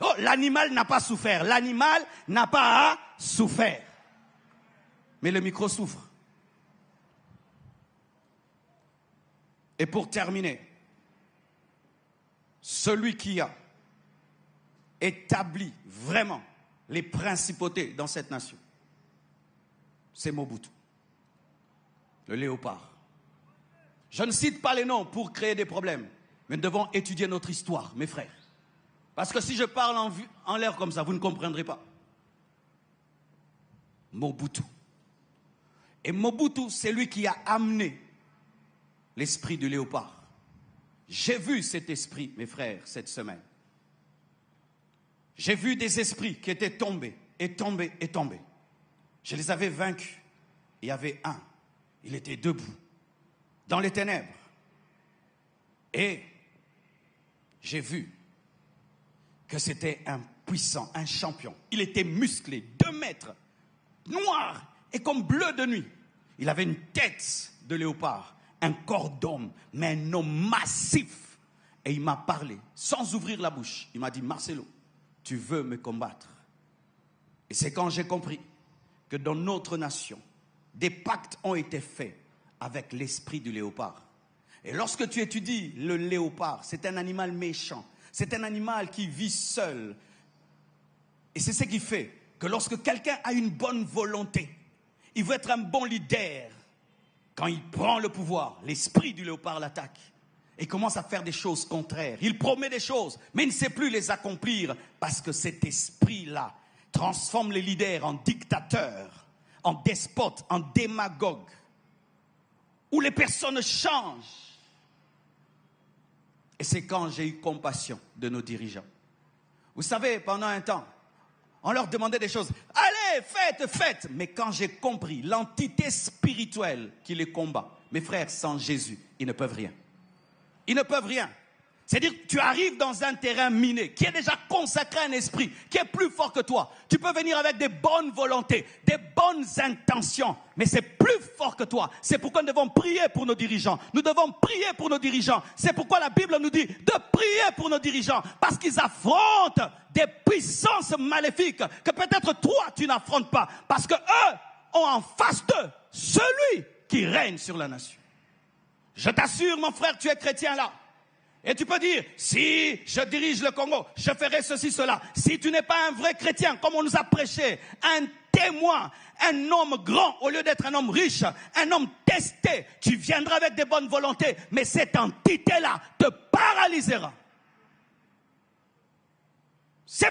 Oh, l'animal n'a pas souffert. L'animal n'a pas souffert. Mais le micro souffre. Et pour terminer, celui qui a établi vraiment les principautés dans cette nation, c'est Mobutu, le léopard. Je ne cite pas les noms pour créer des problèmes, mais nous devons étudier notre histoire, mes frères. Parce que si je parle en l'air comme ça, vous ne comprendrez pas. Mobutu. Et Mobutu, c'est lui qui a amené l'esprit du léopard. J'ai vu cet esprit, mes frères, cette semaine. J'ai vu des esprits qui étaient tombés, et tombés, et tombés. Je les avais vaincus. Il y avait un. Il était debout, dans les ténèbres. Et j'ai vu que c'était un puissant, un champion. Il était musclé, 2 mètres, noir et comme bleu de nuit. Il avait une tête de léopard, un corps d'homme, mais un homme massif. Et il m'a parlé, sans ouvrir la bouche. Il m'a dit, Marcelo, tu veux me combattre? Et c'est quand j'ai compris que dans notre nation, des pactes ont été faits avec l'esprit du léopard. Et lorsque tu étudies le léopard, c'est un animal méchant. C'est un animal qui vit seul. Et c'est ce qui fait que lorsque quelqu'un a une bonne volonté, il veut être un bon leader. Quand il prend le pouvoir, l'esprit du léopard l'attaque. Et commence à faire des choses contraires. Il promet des choses, mais il ne sait plus les accomplir parce que cet esprit-là transforme les leaders en dictateurs, en despotes, en démagogues, où les personnes changent. Et c'est quand j'ai eu compassion de nos dirigeants. Vous savez, pendant un temps, on leur demandait des choses. Allez, faites. Mais quand j'ai compris l'entité spirituelle qui les combat, mes frères, sans Jésus, ils ne peuvent rien. Ils ne peuvent rien. C'est-à-dire que tu arrives dans un terrain miné qui est déjà consacré à un esprit qui est plus fort que toi. Tu peux venir avec des bonnes volontés, des bonnes intentions, mais c'est plus fort que toi. C'est pourquoi nous devons prier pour nos dirigeants. Nous devons prier pour nos dirigeants. C'est pourquoi la Bible nous dit de prier pour nos dirigeants, parce qu'ils affrontent des puissances maléfiques que peut-être toi tu n'affrontes pas, parce que eux ont en face d'eux celui qui règne sur la nation. Je t'assure, mon frère, tu es chrétien là. Et tu peux dire, si je dirige le Congo, je ferai ceci, cela. Si tu n'es pas un vrai chrétien, comme on nous a prêché, un témoin, un homme grand, au lieu d'être un homme riche, un homme testé, tu viendras avec des bonnes volontés, mais cette entité-là te paralysera. C'est